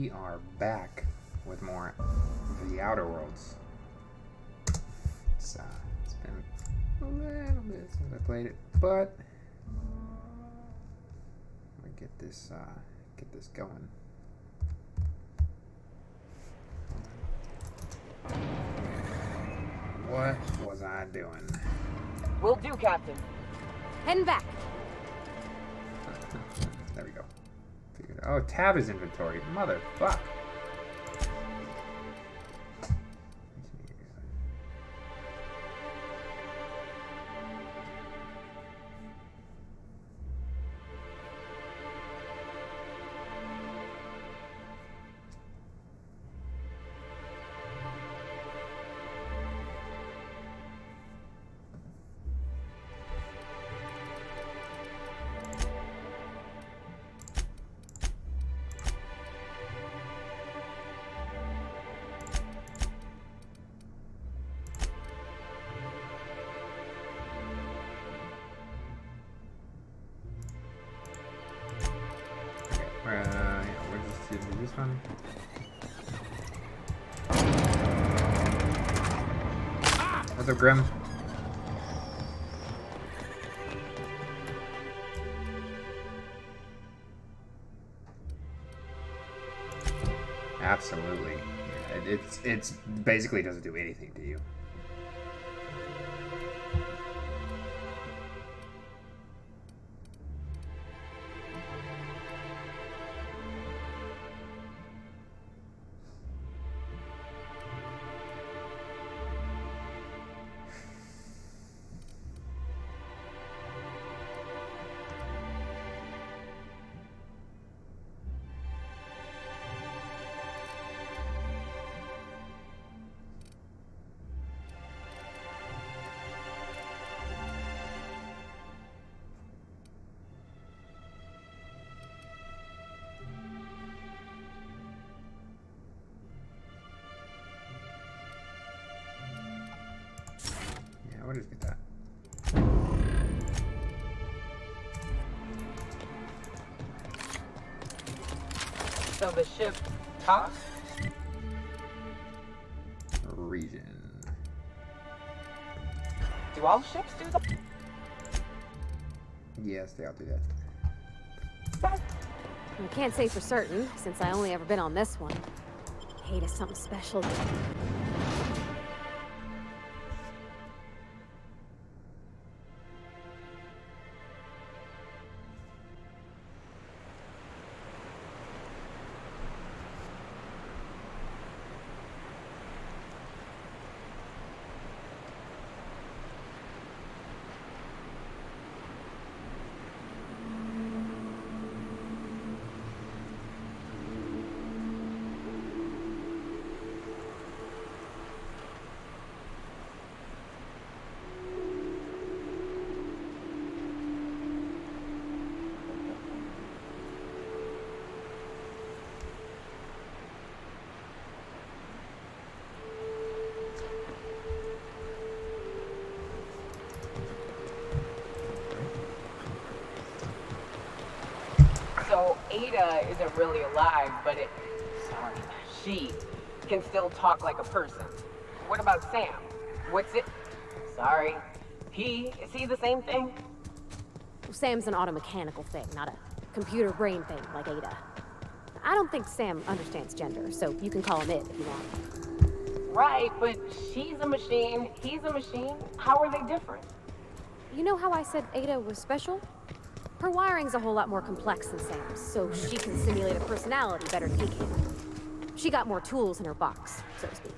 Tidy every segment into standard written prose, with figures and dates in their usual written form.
we are back with more of the Outer Worlds. It's been a little bit since I played it, but I'm gonna get this going. What was I doing? Will do, Captain. Heading back. There we go. Figured. Oh, tab is inventory. Motherfuck. We'll just do this one. What's up, Grim? Absolutely. It's basically doesn't do anything to you. We'll just get that. So the ship talks? Region. Do all ships do that? Yes, they all do that. I can't say for certain, since I only ever been on this one. Ada's something special. So Ada isn't really alive, but she can still talk like a person. What about Sam? What's it? Sorry. Is he the same thing? Sam's an automechanical thing, not a computer brain thing like Ada. I don't think Sam understands gender, so you can call him it if you want. Right, but she's a machine, he's a machine. How are they different? You know how I said Ada was special? Her wiring's a whole lot more complex than Sam's, so she can simulate a personality better than he can. She got more tools in her box, so to speak.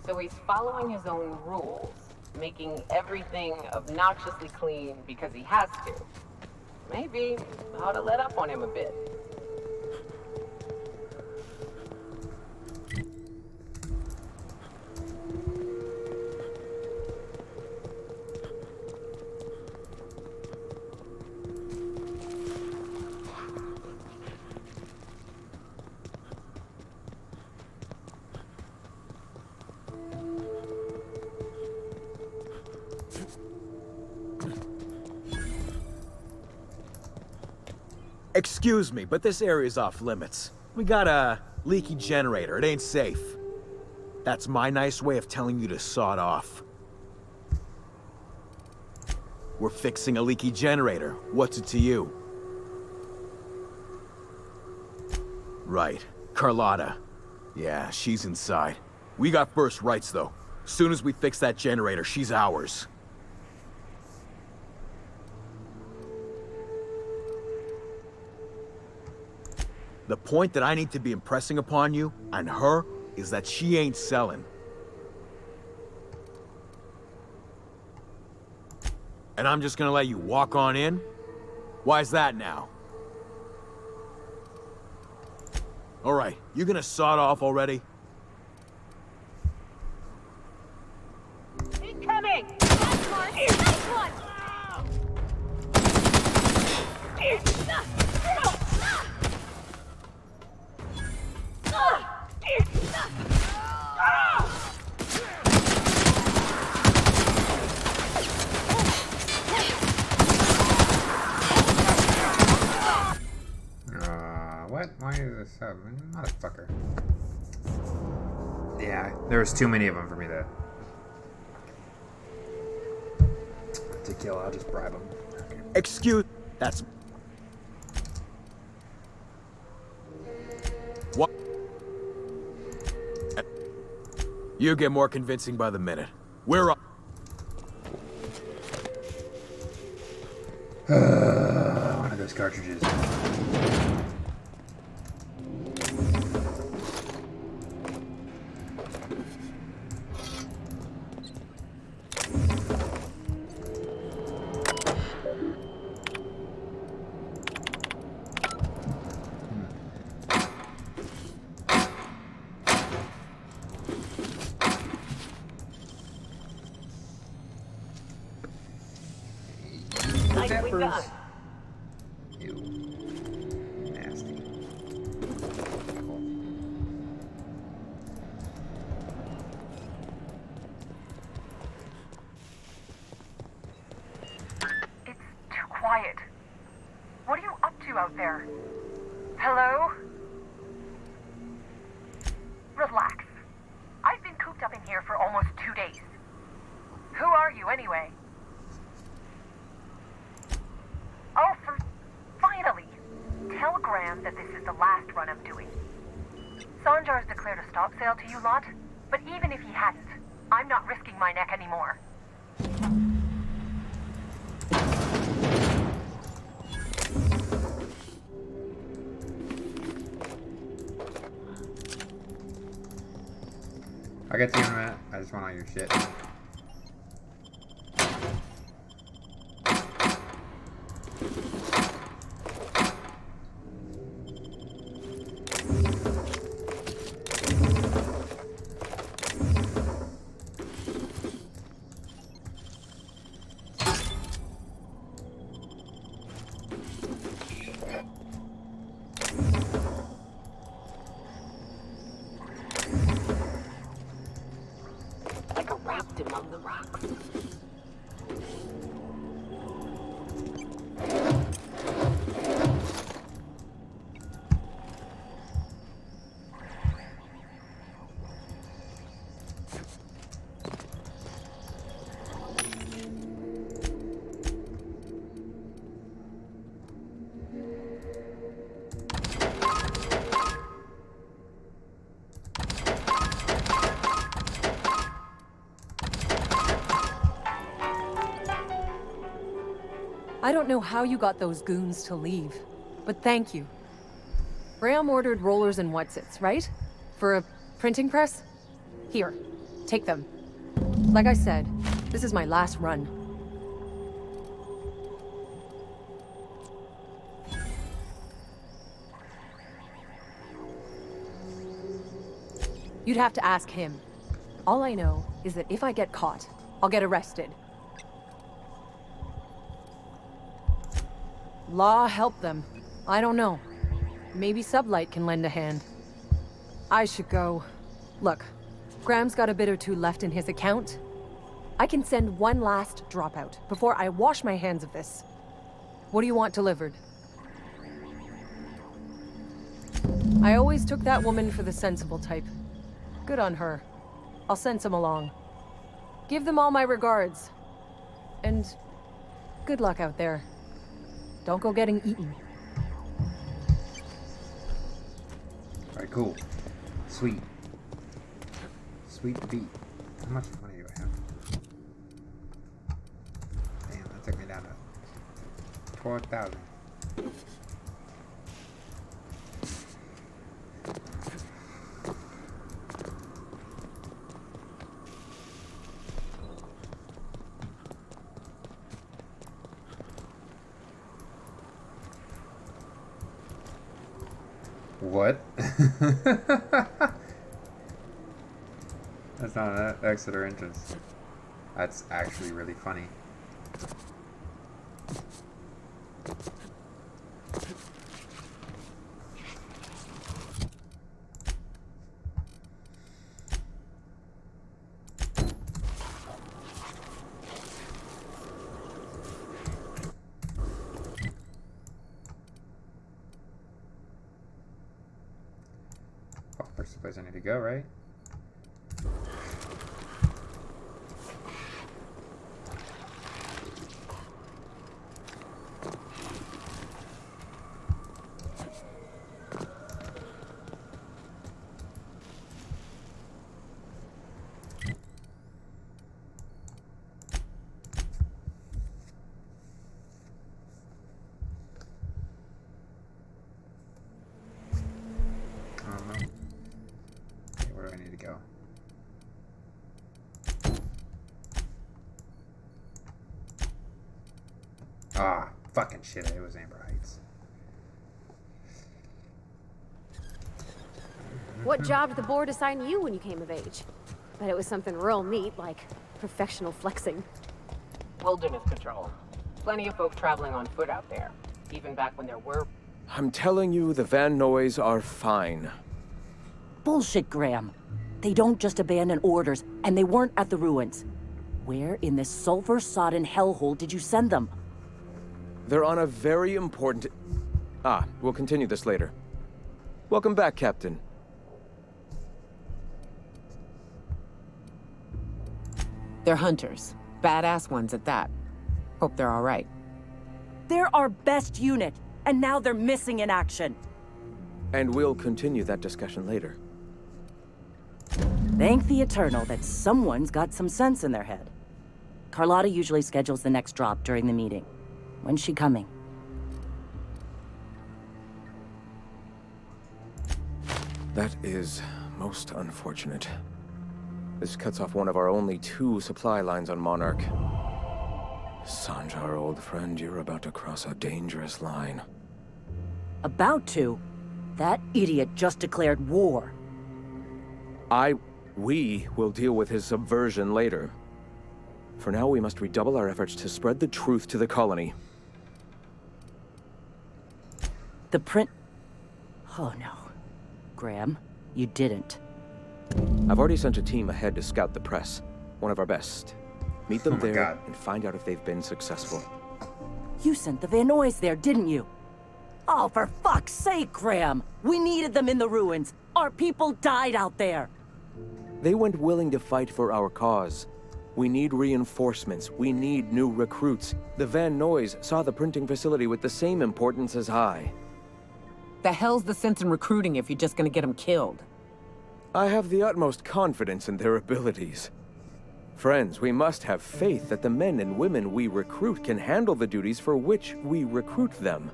So he's following his own rules, making everything obnoxiously clean because he has to. Maybe I ought to let up on him a bit. Excuse me, but this area's off limits. We got a leaky generator. It ain't safe. That's my nice way of telling you to sod off. We're fixing a leaky generator. What's it to you? Right. Carlotta. Yeah, she's inside. We got first rights, though. Soon as we fix that generator, she's ours. The point that I need to be impressing upon you, and her, is that she ain't selling. And I'm just gonna let you walk on in? Why's that now? Alright, you gonna sod off already? Incoming! Nice one! What? Why is this so? Motherfucker. Yeah, there was too many of them for me to kill. I'll just bribe them. Okay. Excuse... That's... What? You get more convincing by the minute. We're up. One of those cartridges. Nicely done. Ew. Nasty. Cool. It's too quiet. What are you up to out there? Hello? Relax. I've been cooped up in here for almost 2 days. Who are you, anyway? Oh, finally! Tell Graham that this is the last run I'm doing. Sanjar's declared a stop sale to you lot, but even if he hadn't, I'm not risking my neck anymore. I'll get to you in a minute. I just want all your shit. Like a raft among the rocks. I don't know how you got those goons to leave, but thank you. Graham ordered rollers and whatsits, right? For a printing press? Here, take them. Like I said, this is my last run. You'd have to ask him. All I know is that if I get caught, I'll get arrested. Law help them. I don't know. Maybe Sublight can lend a hand. I should go. Look, Graham's got a bit or two left in his account. I can send one last dropout before I wash my hands of this. What do you want delivered? I always took that woman for the sensible type. Good on her. I'll send some along. Give them all my regards. And good luck out there. Don't go getting eaten. Alright, cool. Sweet. Sweet beat. How much money do I have? Damn, that took me down to 12,000. What? That's not an Exeter entrance. That's actually really funny. Oh, first the place I need to go, right? Ah, fucking shit, it was Amber Heights. What job did the board assign you when you came of age? Bet it was something real neat, like professional flexing. Wilderness patrol. Plenty of folk traveling on foot out there. Even back when there were... I'm telling you, the Van Noys are fine. Bullshit, Graham. They don't just abandon orders, and they weren't at the ruins. Where in this sulfur-sodden hellhole did you send them? They're on a very important... we'll continue this later. Welcome back, Captain. They're hunters. Badass ones at that. Hope they're all right. They're our best unit, and now they're missing in action. And we'll continue that discussion later. Thank the Eternal that someone's got some sense in their head. Carlotta usually schedules the next drop during the meeting. When's she coming? That is most unfortunate. This cuts off one of our only 2 supply lines on Monarch. Sanjar, old friend, you're about to cross a dangerous line. About to? That idiot just declared war. We will deal with his subversion later. For now, we must redouble our efforts to spread the truth to the colony. The print... Oh no. Graham, you didn't. I've already sent a team ahead to scout the press. One of our best. Meet them there God. and find out if they've been successful. You sent the Van Noys there, didn't you? Oh, for fuck's sake, Graham! We needed them in the ruins! Our people died out there! They went willing to fight for our cause. We need reinforcements. We need new recruits. The Van Noys saw the printing facility with the same importance as I. The hell's the sense in recruiting if you're just gonna get them killed? I have the utmost confidence in their abilities. Friends, we must have faith that the men and women we recruit can handle the duties for which we recruit them.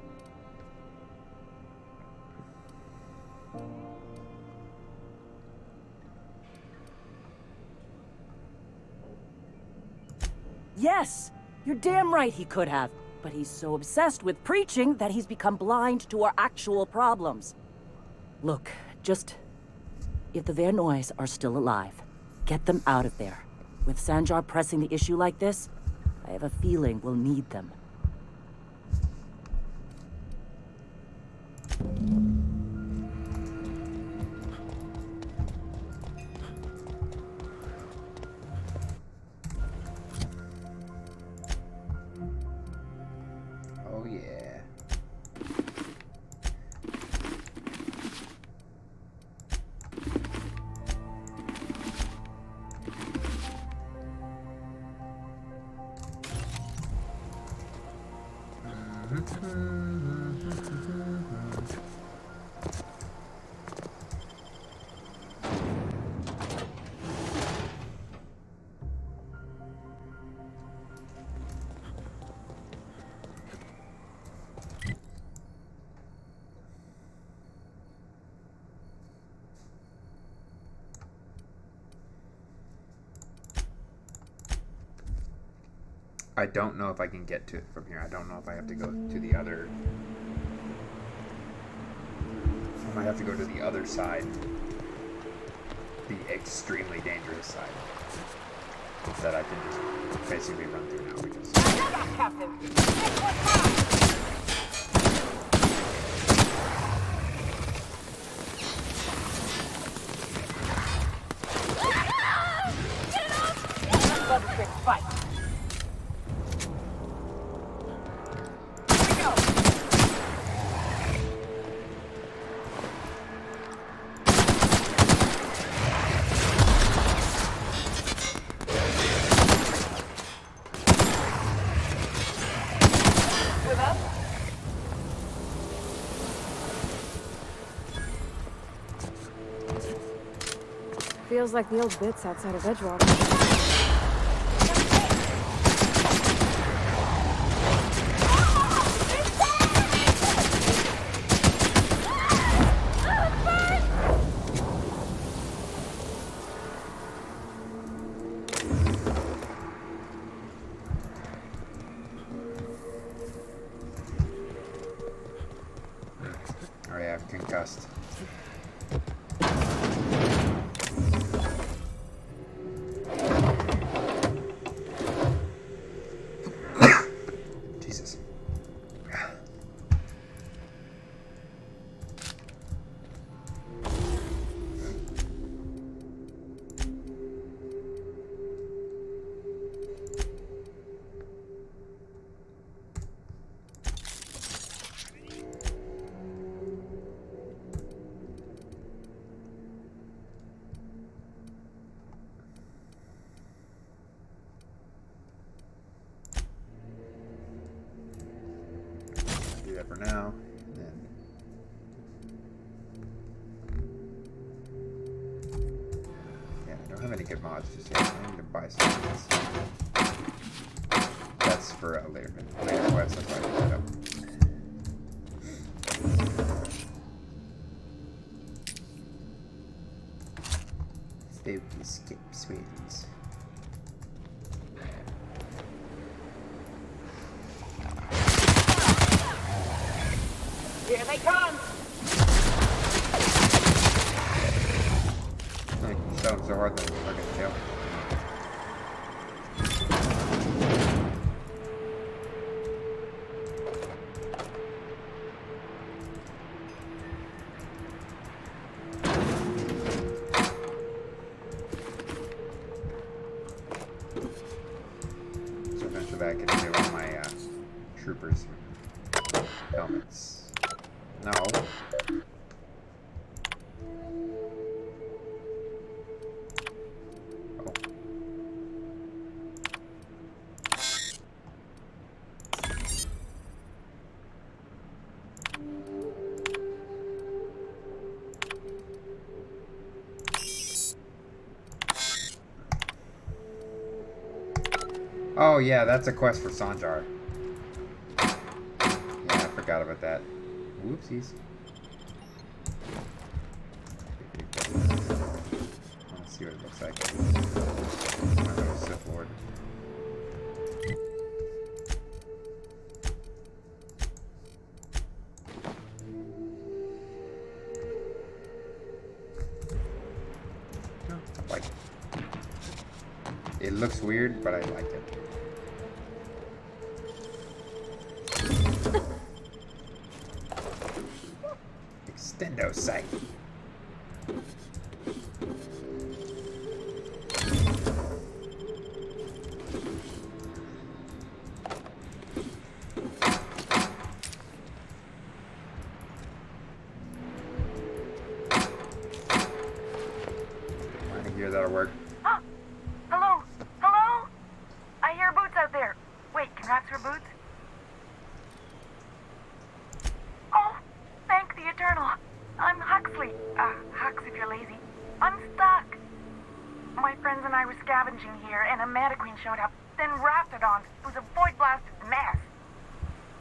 Yes! You're damn right he could have. But he's so obsessed with preaching that he's become blind to our actual problems. Look, just... If the Van Noys are still alive, get them out of there. With Sanjar pressing the issue like this, I have a feeling we'll need them. Oh yeah. I don't know if I can get to it from here. I don't know if I have to go to the other... I might have to go to the other side. The extremely dangerous side. That I can just basically run through now because... Captain. Fight. Feels like the old bits outside of Edgewater. Alright, I'm concussed. Jesus. Do that for now, and then yeah, I don't have any good mods just yet. I need to buy some of this. That's for a later quest. That's why I picked that up. Spooky skip sweeties. Here they come! Like, shot him so hard that I can kill. So eventually I can do all my troopers helmets. No. Oh. Oh yeah, that's a quest for Sanjar. Yeah, I forgot about that. Whoopsies. Let's see what it looks like. I'm gonna go Sith Lord. No, I like it. It looks weird, but I like it. Extendo sight. Mining gear, that'll work. Huh? Hello? Hello? I hear boots out there. Wait, can rats wear boots? My friends and I were scavenging here, and a Metaqueen showed up. Then Raptidons. It was a void-blasted mess.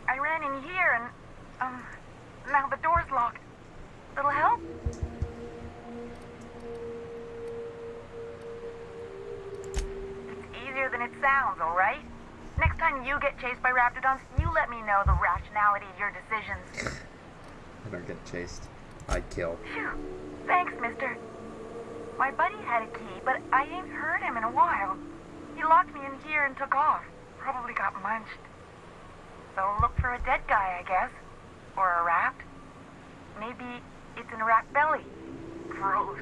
I ran in here, and, now the door's locked. Little help? It's easier than it sounds, alright? Next time you get chased by Raptidons, you let me know the rationality of your decisions. I don't get chased. I kill. Phew. Thanks, mister. My buddy had a key, but I ain't heard him in a while. He locked me in here and took off. Probably got munched. So look for a dead guy, I guess. Or a rat. Maybe it's in a rat belly. Gross.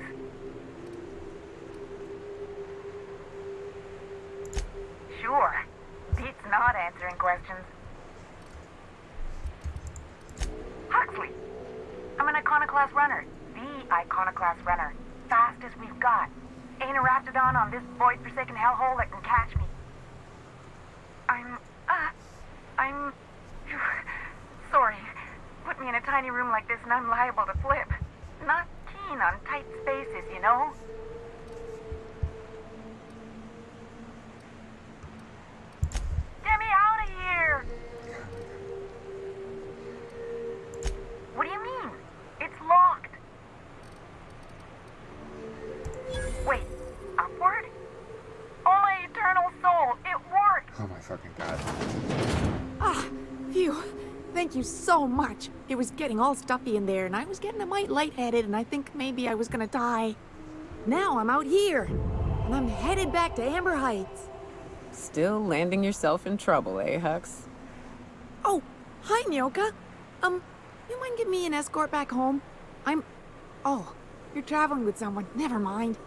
Sure. Beats not answering questions. Huxley. I'm an Iconoclast runner. The Iconoclast runner. Fastest we've got. Ain't a Raptidon on this void-forsaken hellhole that can catch me. I'm... Sorry. Put me in a tiny room like this and I'm liable to flip. Not keen on tight spaces, you know? Get me out of here! What do you mean? It's locked. Wait, upward? Oh my eternal soul, it worked! Oh my fucking god. Ah, phew. Thank you so much. It was getting all stuffy in there, and I was getting a mite lightheaded, and I think maybe I was gonna die. Now I'm out here, and I'm headed back to Amber Heights. Still landing yourself in trouble, eh, Hux? Oh, hi, Nyoka. You mind giving me an escort back home? Oh, you're traveling with someone. Never mind.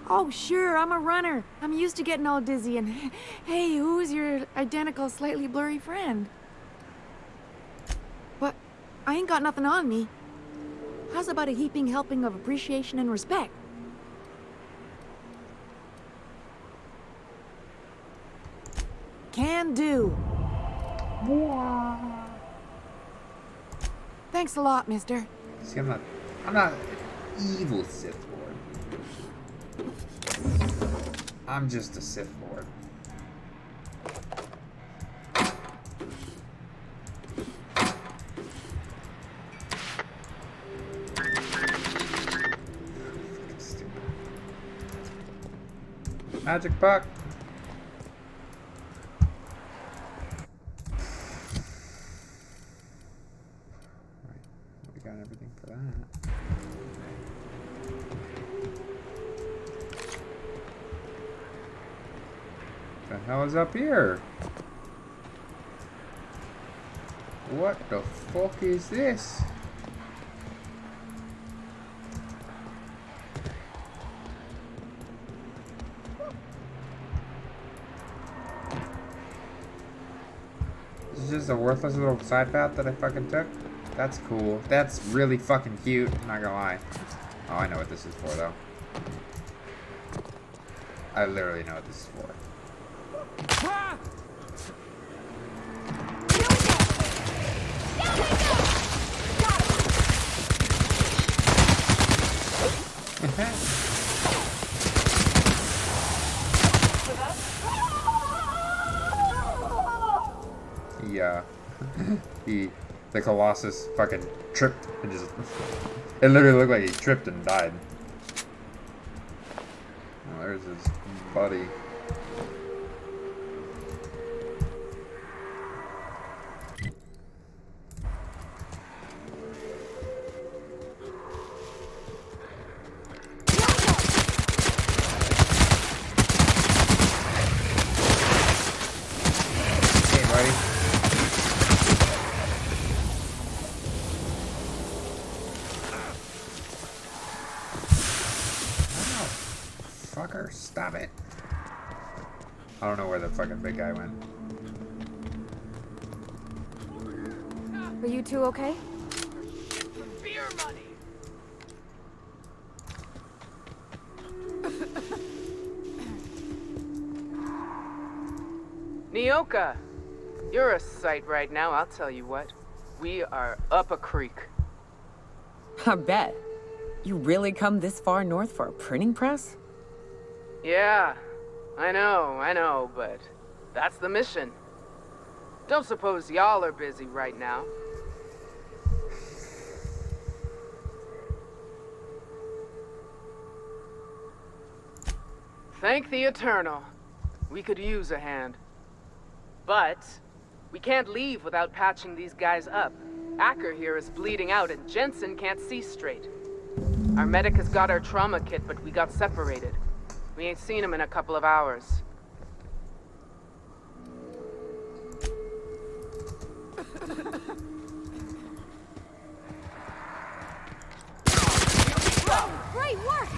Oh, sure, I'm a runner. I'm used to getting all dizzy and... Hey, who's your identical, slightly blurry friend? But I ain't got nothing on me. How's about a heaping helping of appreciation and respect? Can do. Thanks a lot, mister. See, I'm not an evil Sith Lord. I'm just a Sith Lord. Fucking stupid. Magic puck. Right, we got everything for that. The hell is up here? What the fuck is this? This is just a worthless little side path that I fucking took? That's cool. That's really fucking cute, I'm not gonna lie. Oh, I know what this is for though. I literally know what this is for. The Colossus fucking tripped and just... It literally looked like he tripped and died. Oh, there's his buddy. Hey, buddy. Fucker, stop it. I don't know where the fucking big guy went. Are you two okay? Nyoka, You're a sight right now, I'll tell you what. We are up a creek. I bet. You really come this far north for a printing press? Yeah, I know, but that's the mission. Don't suppose y'all are busy right now. Thank the Eternal. We could use a hand. But we can't leave without patching these guys up. Acker here is bleeding out and Jensen can't see straight. Our medic has got our trauma kit, but we got separated. We ain't seen him in a couple of hours. Great work!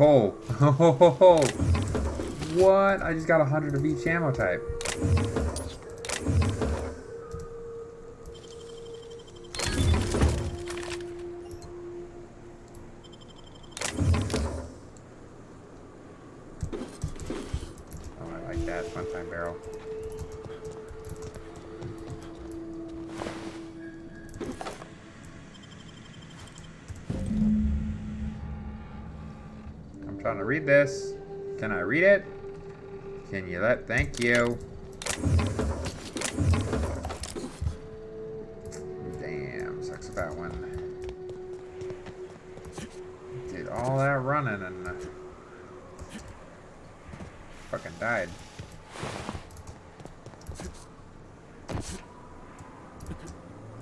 Oh, what? I just got 100 of each ammo type. Oh, I like that fun-time barrel. Trying to read this. Can I read it? Can you let? Thank you. Damn, sucks about when did all that running and fucking died.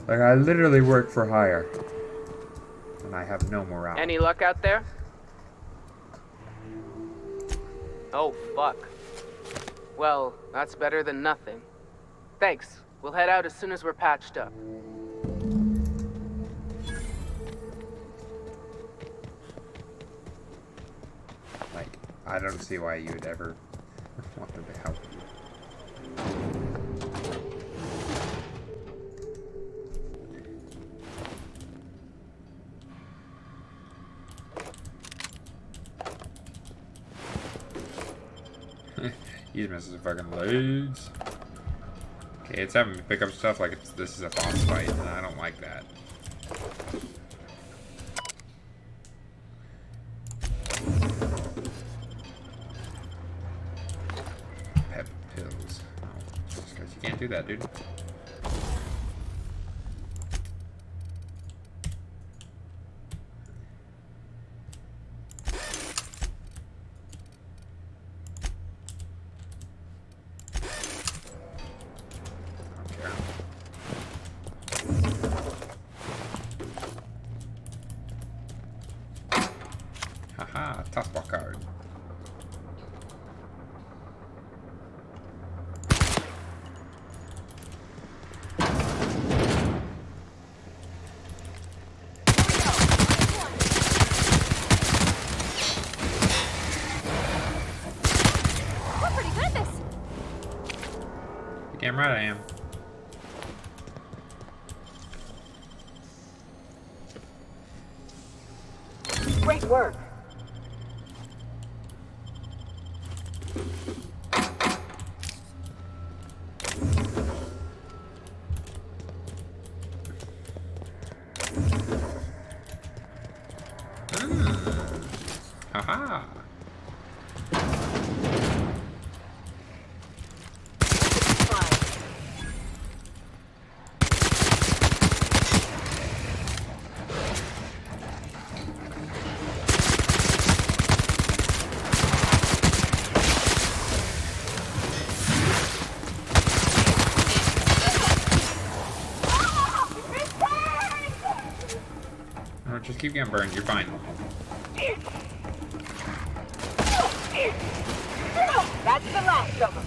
Like I literally work for hire, and I have no morale. Any luck out there? Oh, fuck. Well, that's better than nothing. Thanks. We'll head out as soon as we're patched up. Like, I don't see why you would ever want them to help you. He's missing fucking loads. Okay, it's having me pick up stuff like this is a boss fight, and I don't like that. Pep pills. Oh, just because you can't do that, dude. Haha, taskbar card. We're pretty good at this. Damn right I am. Great work. Haha. No, just keep getting burned. You're fine. That's the last of them.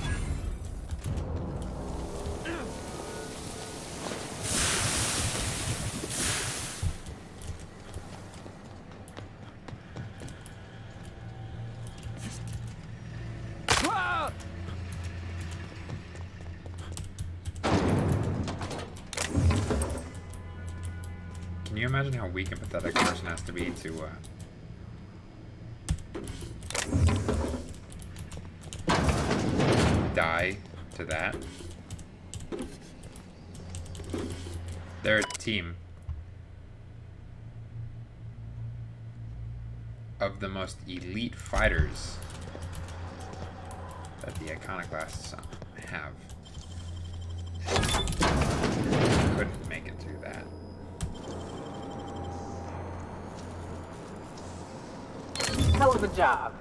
Can you imagine how weak and pathetic a person has to be to die to that? They're a team of the most elite fighters that the Iconoclasts have. Couldn't make it through that. Hell of a job.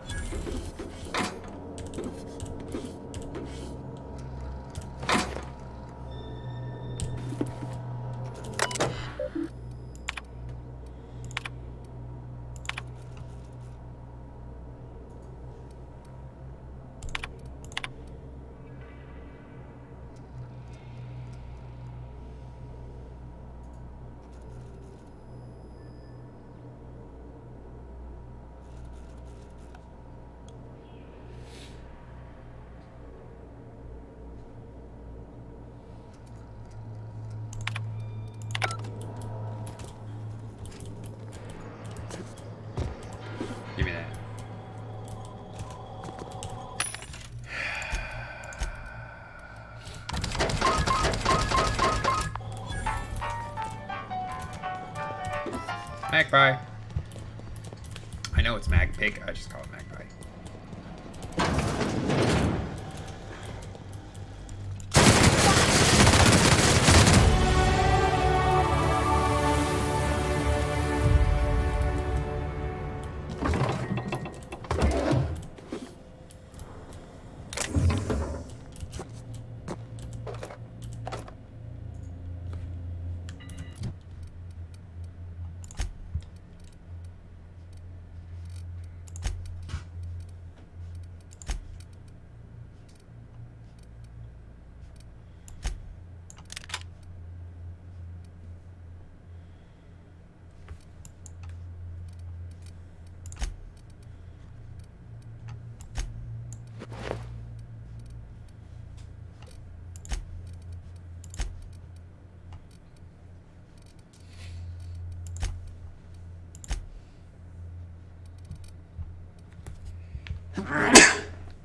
Give me that. Magpie. I know it's Magpig, I just call it Magpie.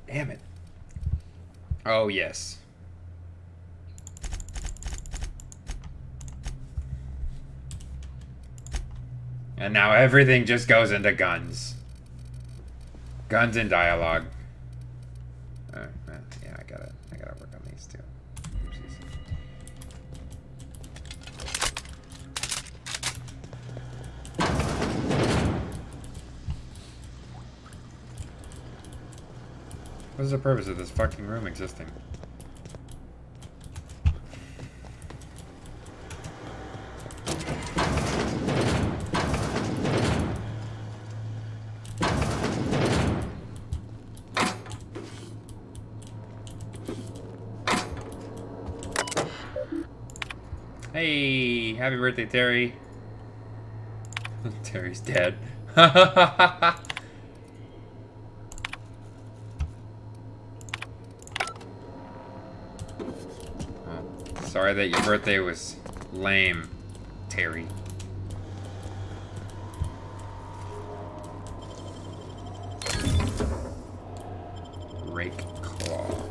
Damn it. Oh, yes. And now everything just goes into guns. Guns and dialogue. Yeah, I gotta work on these too. Oopsies. What is the purpose of this fucking room existing? Hey, happy birthday, Terry. Terry's dead. Sorry that your birthday was lame, Terry. Rake claw.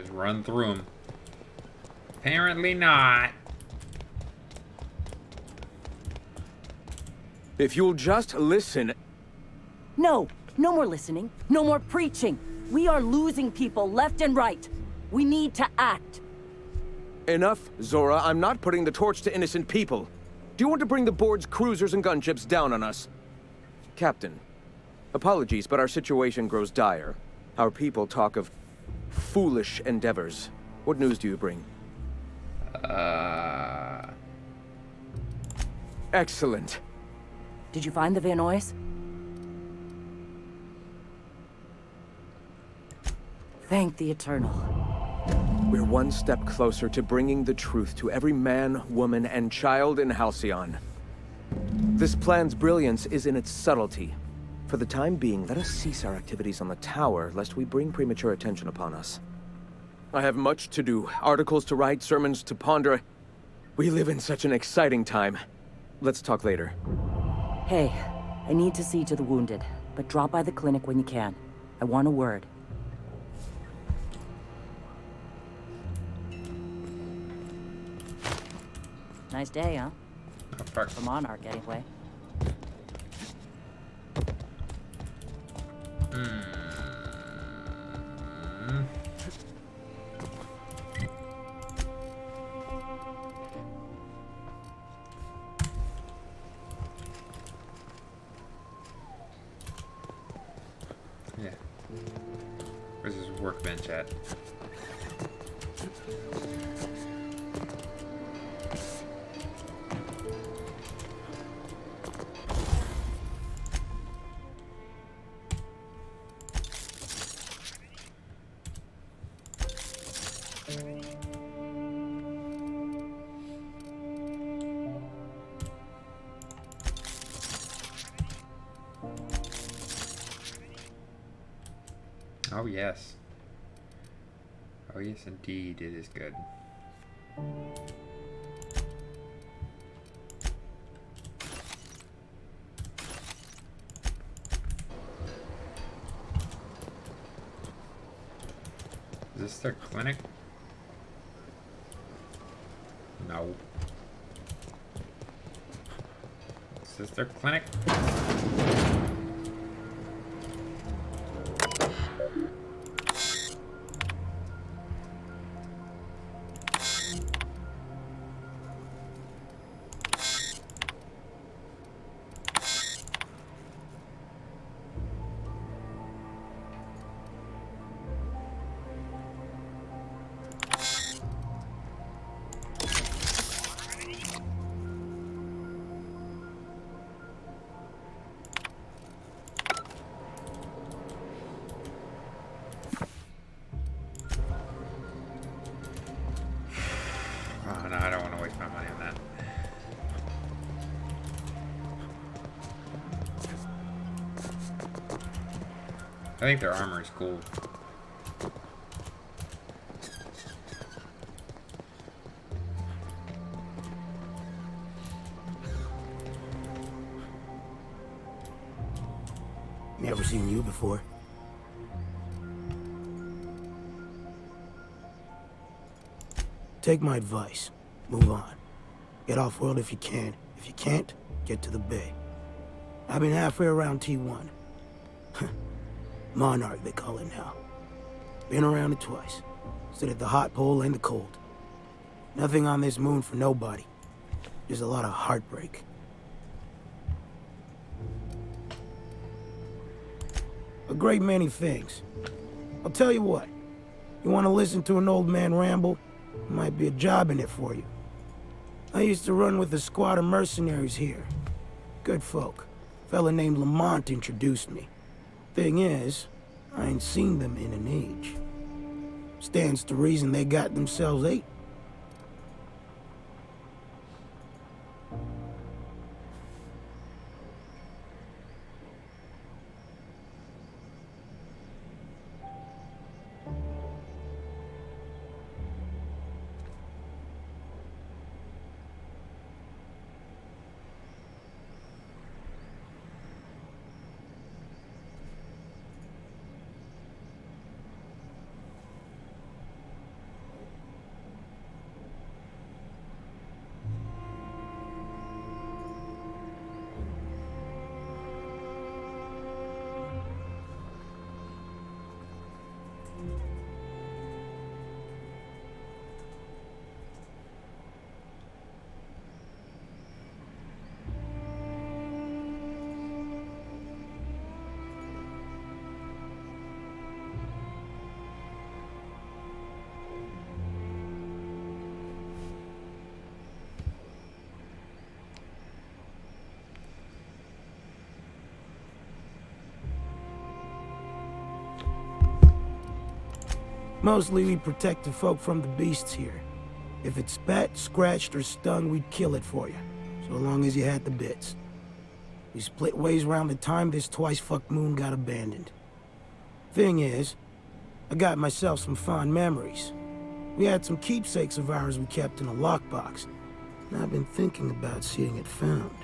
just run through them. Apparently not. If you'll just listen... No, no more listening. No more preaching. We are losing people left and right. We need to act. Enough, Zora. I'm not putting the torch to innocent people. Do you want to bring the board's cruisers and gunships down on us? Captain, apologies, but our situation grows dire. Our people talk of foolish endeavors. What news do you bring? Excellent. Did you find the Van Nuys? Thank the Eternal. We're one step closer to bringing the truth to every man, woman, and child in Halcyon. This plan's brilliance is in its subtlety. For the time being, let us cease our activities on the tower, lest we bring premature attention upon us. I have much to do. Articles to write, sermons to ponder. We live in such an exciting time. Let's talk later. Hey, I need to see to the wounded, but drop by the clinic when you can. I want a word. Nice day, huh? Oh, fuck. For Monarch, anyway. Yeah. Where's his workbench at? Oh, yes. Oh, yes, indeed, it is good. Is this their clinic? No. Is this their clinic? Oh, no, I don't want to waste my money on that. I think their armor is cool. Never seen you before. Take my advice. Move on. Get off-world if you can. If you can't, get to the bay. I've been halfway around T1. Monarch, they call it now. Been around it twice. Stood at the hot pole and the cold. Nothing on this moon for nobody. Just a lot of heartbreak. A great many things. I'll tell you what. You want to listen to an old man ramble? Might be a job in it for you. I used to run with a squad of mercenaries here. Good folk. Fella named Lamont introduced me. Thing is, I ain't seen them in an age. Stands to reason they got themselves ate. Mostly we protected folk from the beasts here. If it spat, scratched, or stung, we'd kill it for you. So long as you had the bits. We split ways around the time this twice-fucked moon got abandoned. Thing is, I got myself some fond memories. We had some keepsakes of ours we kept in a lockbox, and I've been thinking about seeing it found.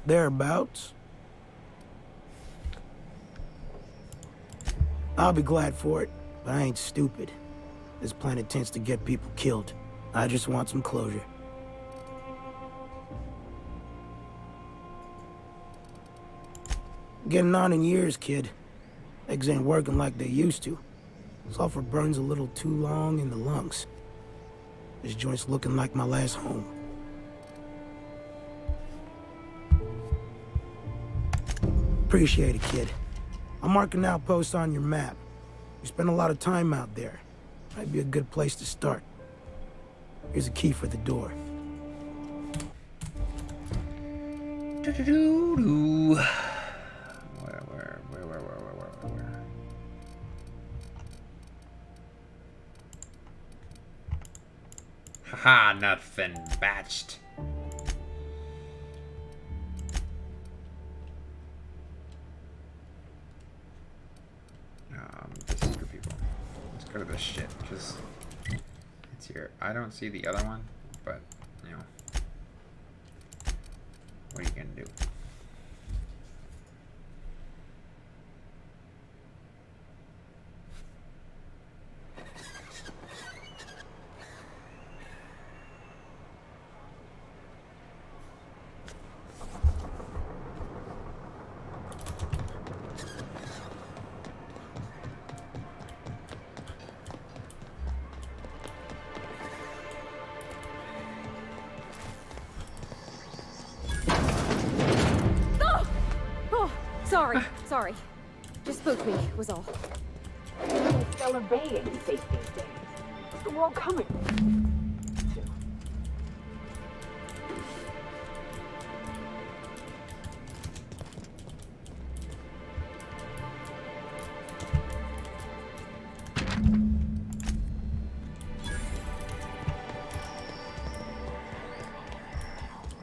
Thereabouts. I'll be glad for it, but I ain't stupid. This planet tends to get people killed. I just want some closure. Getting on in years, kid. Legs ain't working like they used to. Sulfur burns a little too long in the lungs. This joint's looking like my last home. Appreciate it, kid. I'll mark an outpost on your map. You spend a lot of time out there. Might be a good place to start. Here's a key for the door. Where? Haha, nothing batched. This is for people. Let's go to this shit, because it's here. I don't see the other one, but, you know. What are you gonna do? Sorry. Just spooked me, was all. Stellar Bay ain't safe these days. What's the world coming to?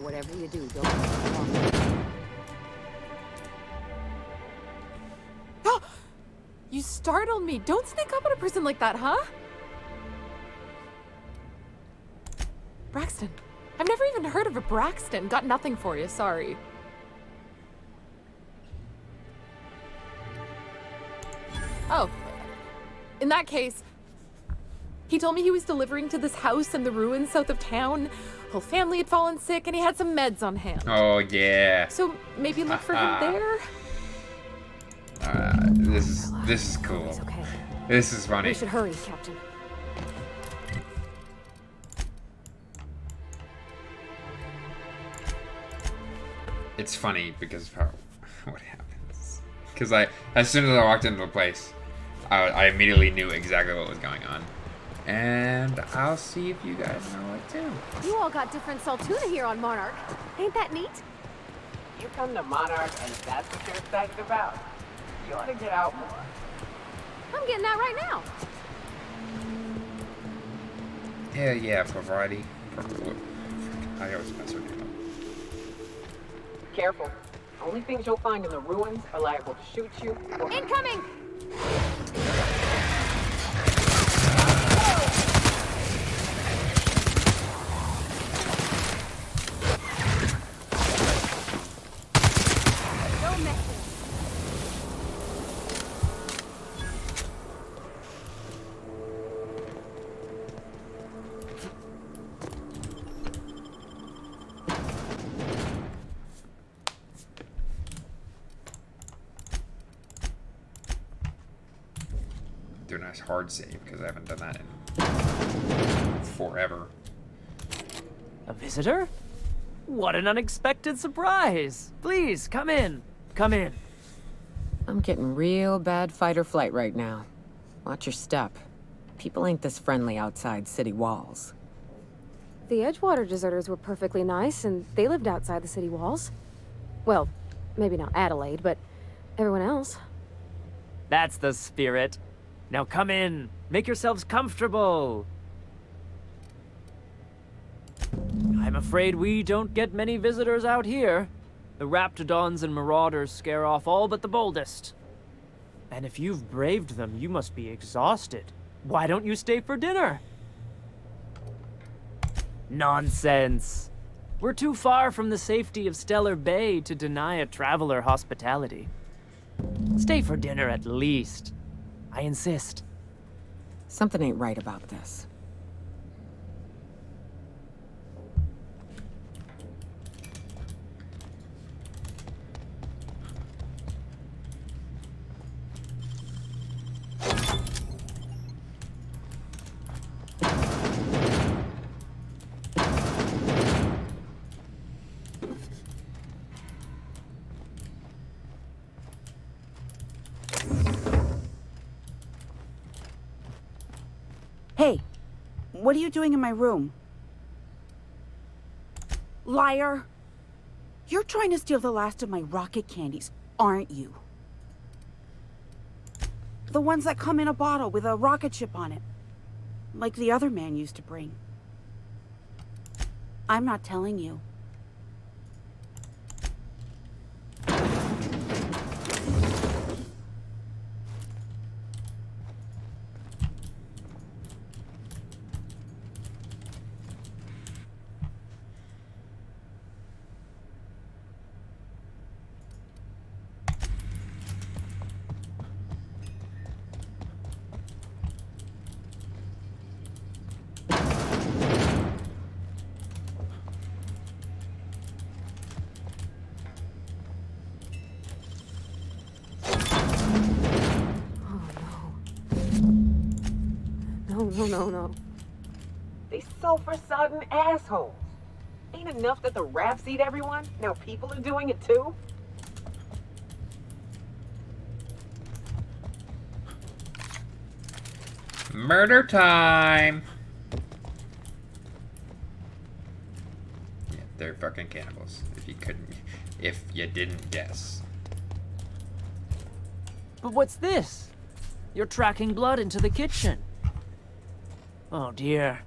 Whatever you do, don't. You startled me. Don't sneak up on a person like that, huh? Braxton. I've never even heard of a Braxton. Got nothing for you, sorry. Oh. In that case, he told me he was delivering to this house in the ruins south of town. Whole family had fallen sick and he had some meds on hand. Oh, yeah. So maybe look for him there? This is cool. Okay. This is funny. We should hurry, Captain. It's funny because of how what happens. Because as soon as I walked into the place, I immediately knew exactly what was going on. And I'll see if you guys know it too. You all got different Saltuna here on Monarch. Ain't that neat? You come to Monarch and that's what you're excited about? You ought to get out more. I'm getting that right now. Hell yeah, for variety. I always mess with you. Careful. Only things you'll find in the ruins are liable to shoot you or... Incoming! Do a nice hard save because I haven't done that in forever. A visitor? What an unexpected surprise! Please, come in. Come in. I'm getting real bad fight or flight right now. Watch your step. People ain't this friendly outside city walls. The Edgewater deserters were perfectly nice, and they lived outside the city walls. Well, Maybe not Adelaide, but everyone else. That's the spirit. Now come in. Make yourselves comfortable. I'm afraid we don't get many visitors out here. The Raptidons and Marauders scare off all but the boldest. And if you've braved them, you must be exhausted. Why don't you stay for dinner? Nonsense. We're too far from the safety of Stellar Bay to deny a traveler hospitality. Stay for dinner at least. I insist. Something ain't right about this. Hey, what are you doing in my room? Liar! You're trying to steal the last of my rocket candies, aren't you? The ones that come in a bottle with a rocket ship on it. Like the other man used to bring. I'm not telling you. No. They sulfur-sodden assholes. Ain't enough that the rats eat everyone? Now people are doing it too? Murder time! Yeah, they're fucking cannibals. If you didn't guess. But what's this? You're tracking blood into the kitchen. Oh dear.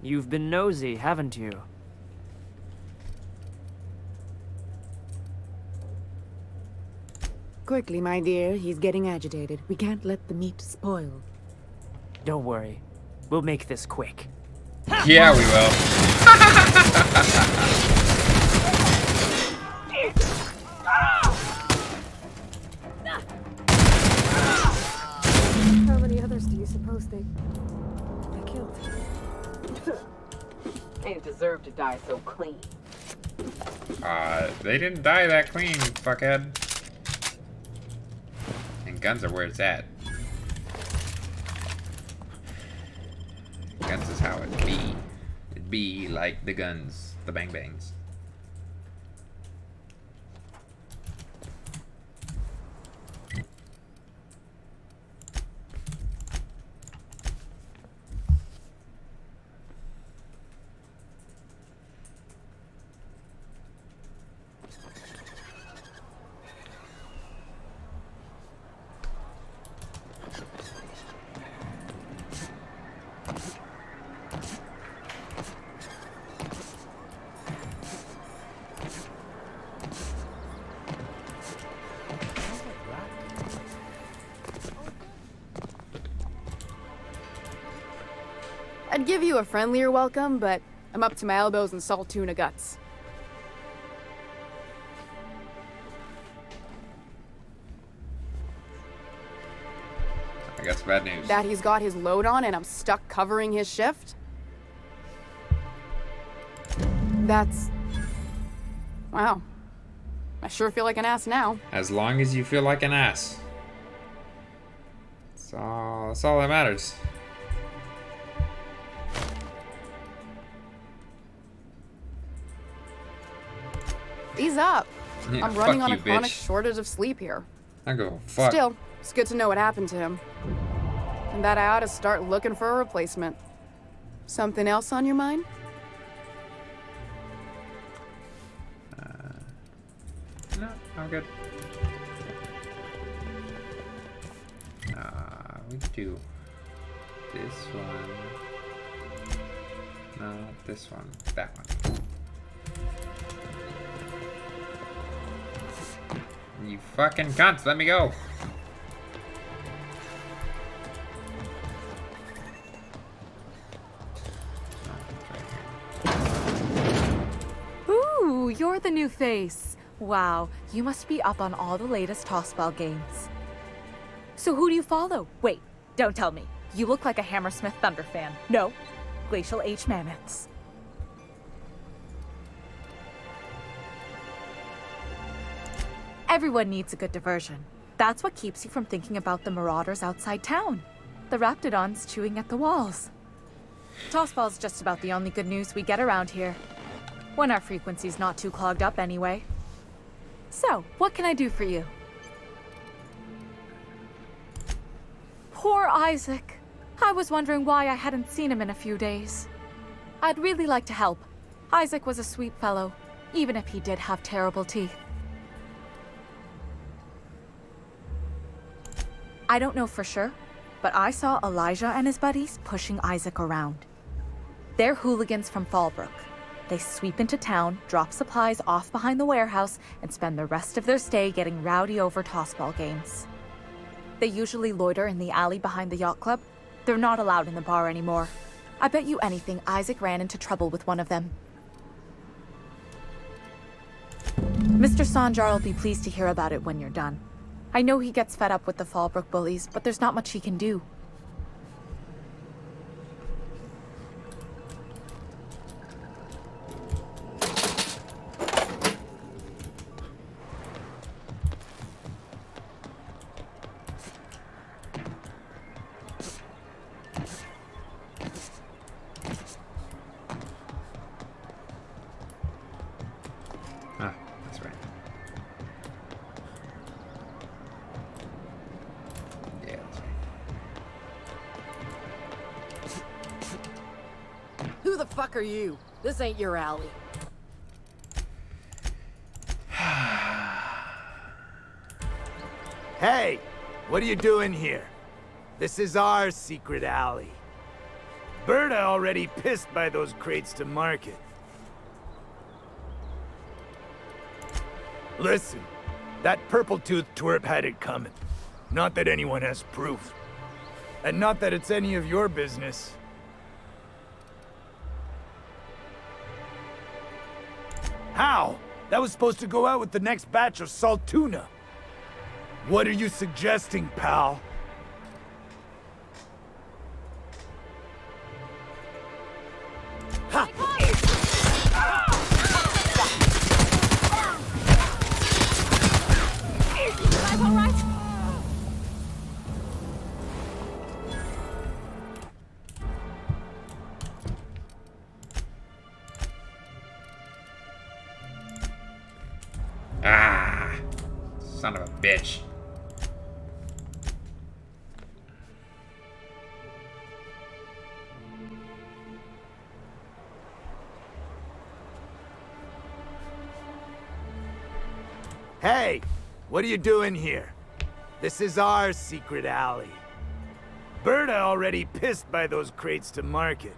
You've been nosy, haven't you? Quickly, my dear. He's getting agitated. We can't let the meat spoil. Don't worry. We'll make this quick. Yeah, we will. How many others do you suppose they killed? They didn't deserve to die so clean. They didn't die that clean, fuckhead. And guns are where it's at. Guns is how it be. It be like the guns, the bang bangs. I'd give you a friendlier welcome, but I'm up to my elbows in salt tuna guts. I got some bad news. That he's got his load on and I'm stuck covering his shift? That's... wow. I sure feel like an ass now. As long as you feel like an ass. That's all that matters. Ease up. Yeah, I'm running fuck on you, a chronic bitch. shortage of sleep here. I go, fuck. Still, it's good to know what happened to him. And that I ought to start looking for a replacement. Something else on your mind? No, I'm good. We do this one. No, not this one. That one. You fucking cunts, let me go. Ooh, you're the new face. Wow, you must be up on all the latest tossball games. So who do you follow? Wait, don't tell me. You look like a Hammersmith Thunder fan. No, Glacial H Mammoths. Everyone needs a good diversion. That's what keeps you from thinking about the marauders outside town. The Raptidons chewing at the walls. Tossball's just about the only good news we get around here. When our frequency's not too clogged up anyway. So, what can I do for you? Poor Isaac. I was wondering why I hadn't seen him in a few days. I'd really like to help. Isaac was a sweet fellow, even if he did have terrible teeth. I don't know for sure, but I saw Elijah and his buddies pushing Isaac around. They're hooligans from Fallbrook. They sweep into town, drop supplies off behind the warehouse, and spend the rest of their stay getting rowdy over tossball games. They usually loiter in the alley behind the yacht club. They're not allowed in the bar anymore. I bet you anything Isaac ran into trouble with one of them. Mr. Sanjar will be pleased to hear about it when you're done. I know he gets fed up with the Fallbrook bullies, but there's not much he can do. Who the fuck are you? This ain't your alley. Hey, what are you doing here? This is our secret alley. Berta already pissed by those crates to market. Listen, that purple-toothed twerp had it coming. Not that anyone has proof. And not that it's any of your business. How? That was supposed to go out with the next batch of salt tuna. What are you suggesting, pal? Ha! I'm all right. Ah, son of a bitch. Hey, what are you doing here? This is our secret alley. Berta already pissed by those crates to market.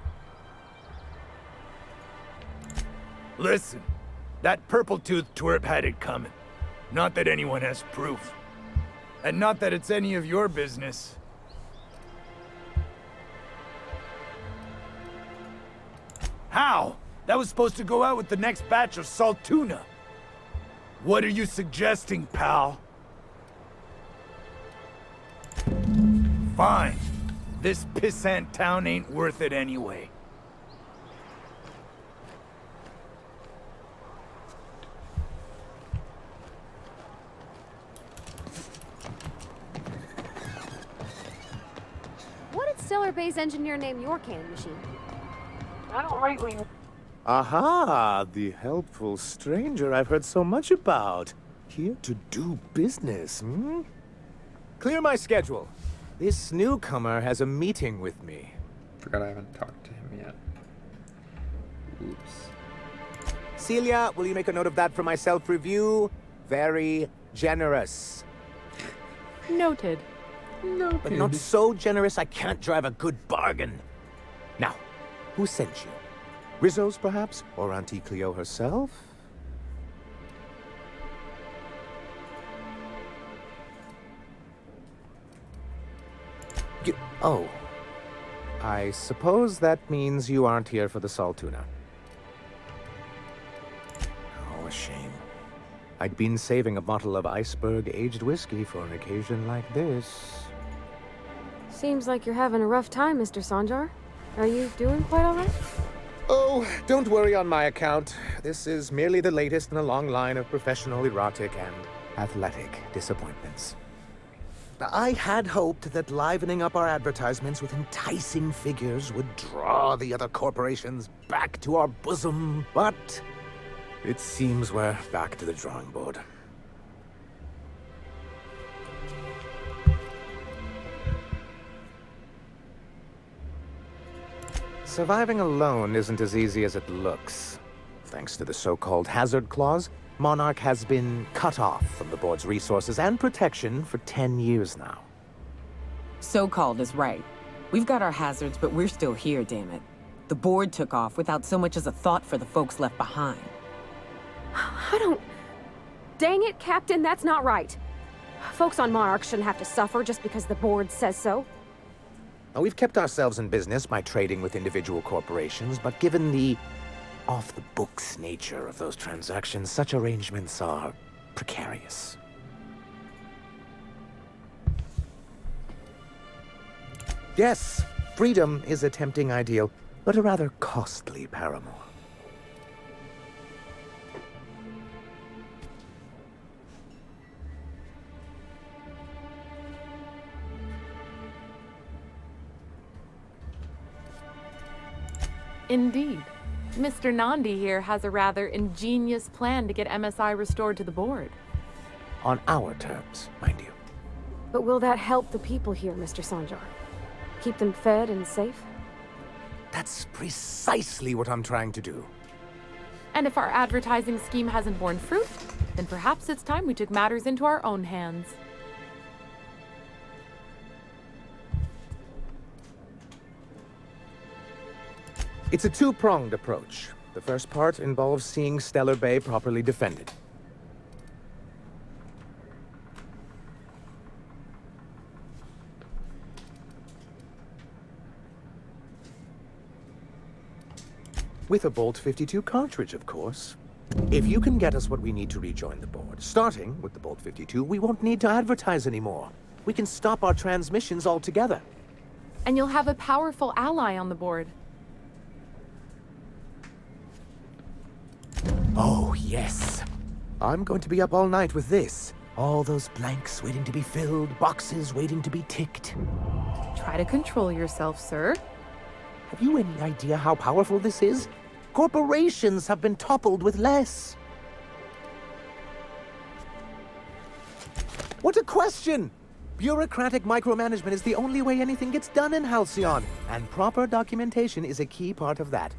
Listen, that purple-toothed twerp had it coming. Not that anyone has proof. And not that it's any of your business. How? That was supposed to go out with the next batch of salt tuna. What are you suggesting, pal? Fine. This pissant town ain't worth it anyway. What did Stellar Bay's engineer name your cannon machine? I don't rightly. Aha, the helpful stranger I've heard so much about. Here to do business, hmm? Clear my schedule. This newcomer has a meeting with me. Forgot I haven't talked to him yet. Oops. Celia, will you make a note of that for my self-review? Very generous. Noted. But not so generous I can't drive a good bargain. Now, who sent you? Rizzo's, perhaps? Or Auntie Cleo herself? Oh. I suppose that means you aren't here for the Saltuna. Oh, a shame. I'd been saving a bottle of iceberg-aged whiskey for an occasion like this. Seems like you're having a rough time, Mr. Sanjar. Are you doing quite all right? Oh, don't worry on my account. This is merely the latest in a long line of professional erotic and athletic disappointments. I had hoped that livening up our advertisements with enticing figures would draw the other corporations back to our bosom, but it seems we're back to the drawing board. Surviving alone isn't as easy as it looks. Thanks to the so-called hazard clause, Monarch has been cut off from the board's resources and protection for 10 years now. So-called is right. We've got our hazards, but we're still here, damn it. The board took off without so much as a thought for the folks left behind. I don't... Dang it, Captain, that's not right. Folks on Monarch shouldn't have to suffer just because the board says so. Now, we've kept ourselves in business by trading with individual corporations, but given the off-the-books nature of those transactions, such arrangements are precarious. Yes, freedom is a tempting ideal, but a rather costly paramour. Indeed. Mr. Nandi here has a rather ingenious plan to get MSI restored to the board. On our terms, mind you. But will that help the people here, Mr. Sanjar? Keep them fed and safe? That's precisely what I'm trying to do. And if our advertising scheme hasn't borne fruit, then perhaps it's time we took matters into our own hands. It's a two-pronged approach. The first part involves seeing Stellar Bay properly defended. With a Bolt 52 cartridge, of course. If you can get us what we need to rejoin the board, starting with the Bolt 52, we won't need to advertise anymore. We can stop our transmissions altogether. And you'll have a powerful ally on the board. Oh, yes. I'm going to be up all night with this. All those blanks waiting to be filled, boxes waiting to be ticked. Try to control yourself, sir. Have you any idea how powerful this is? Corporations have been toppled with less. What a question! Bureaucratic micromanagement is the only way anything gets done in Halcyon, and proper documentation is a key part of that.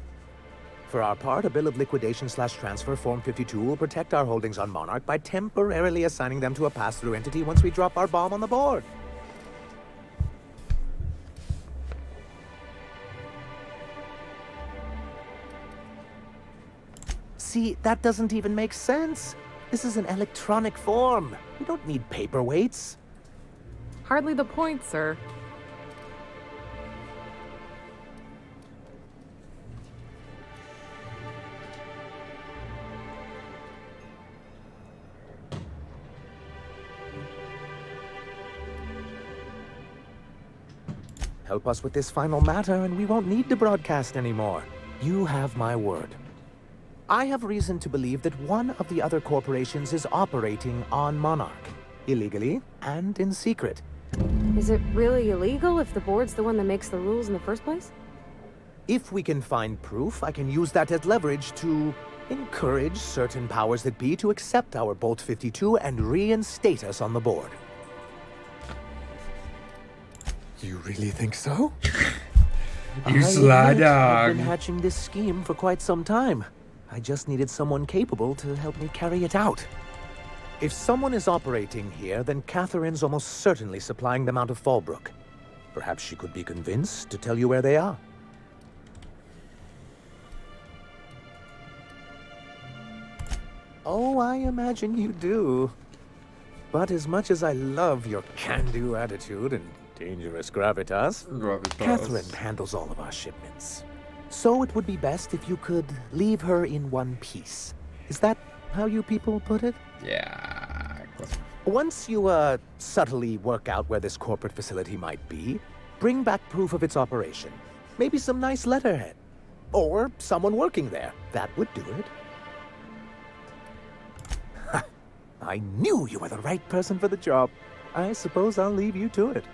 For our part, a bill of liquidation/transfer Form 52 will protect our holdings on Monarch by temporarily assigning them to a pass-through entity once we drop our bomb on the board. See, that doesn't even make sense. This is an electronic form. We don't need paperweights. Hardly the point, sir. Help us with this final matter, and we won't need to broadcast anymore. You have my word. I have reason to believe that one of the other corporations is operating on Monarch, illegally and in secret. Is it really illegal if the board's the one that makes the rules in the first place? If we can find proof, I can use that as leverage to encourage certain powers that be to accept our Bolt 52 and reinstate us on the board. You really think so? You sly I've dog. been hatching this scheme for quite some time. I just needed someone capable to help me carry it out. If someone is operating here, then Catherine's almost certainly supplying them out of Fallbrook. Perhaps she could be convinced to tell you where they are. Oh, I imagine you do. But as much as I love your can-do attitude and dangerous gravitas, Catherine handles all of our shipments. So it would be best if you could leave her in one piece. Is that how you people put it? Yeah. Once you, subtly work out where this corporate facility might be, bring back proof of its operation. Maybe some nice letterhead. Or someone working there. That would do it. I knew you were the right person for the job. I suppose I'll leave you to it.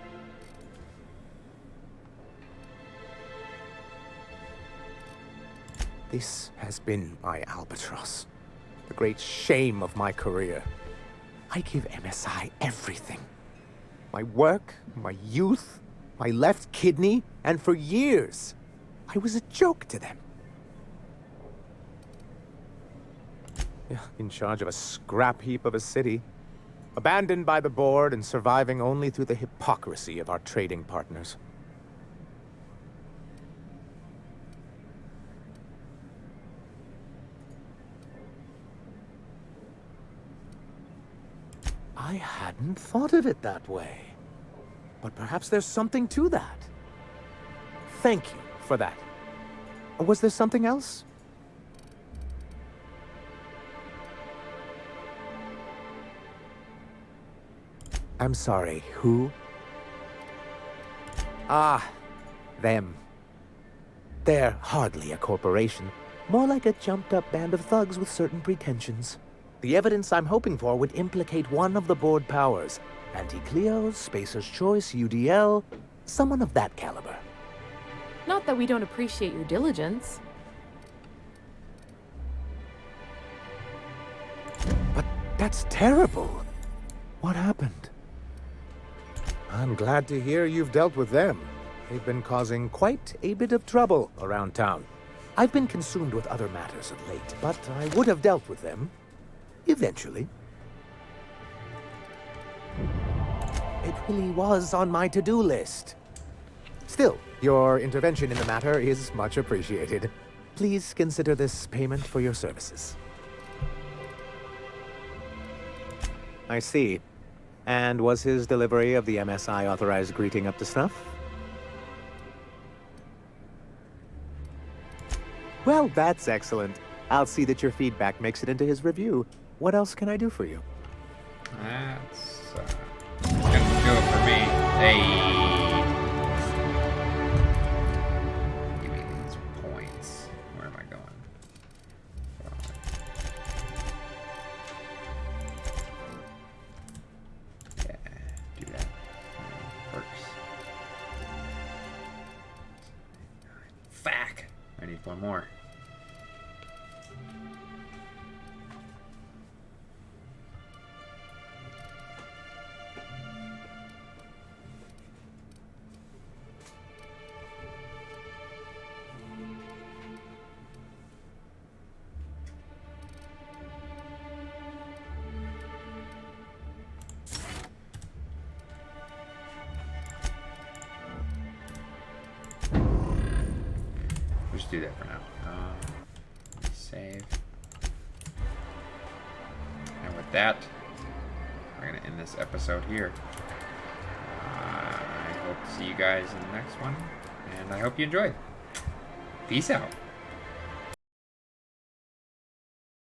This has been my albatross. The great shame of my career. I give MSI everything. My work, my youth, my left kidney, and for years, I was a joke to them. In charge of a scrap heap of a city, abandoned by the board and surviving only through the hypocrisy of our trading partners. I hadn't thought of it that way. But perhaps there's something to that. Thank you for that. Was there something else? I'm sorry, who? Ah, them. They're hardly a corporation. More like a jumped-up band of thugs with certain pretensions. The evidence I'm hoping for would implicate one of the board powers. Anti-Cleos, Spacer's Choice, UDL, someone of that caliber. Not that we don't appreciate your diligence. But that's terrible. What happened? I'm glad to hear you've dealt with them. They've been causing quite a bit of trouble around town. I've been consumed with other matters of late, but I would have dealt with them. Eventually. It really was on my to-do list. Still, your intervention in the matter is much appreciated. Please consider this payment for your services. I see. And was his delivery of the MSI authorized greeting up to snuff? Well, that's excellent. I'll see that your feedback makes it into his review. What else can I do for you? That's gonna do it for me. Hey, give me these points. Where am I going? Yeah, do that. Perks. Fuck! I need one more. Just do that for now. Save. And with that, we're going to end this episode here. I hope to see you guys in the next one, and I hope you enjoyed. Peace out.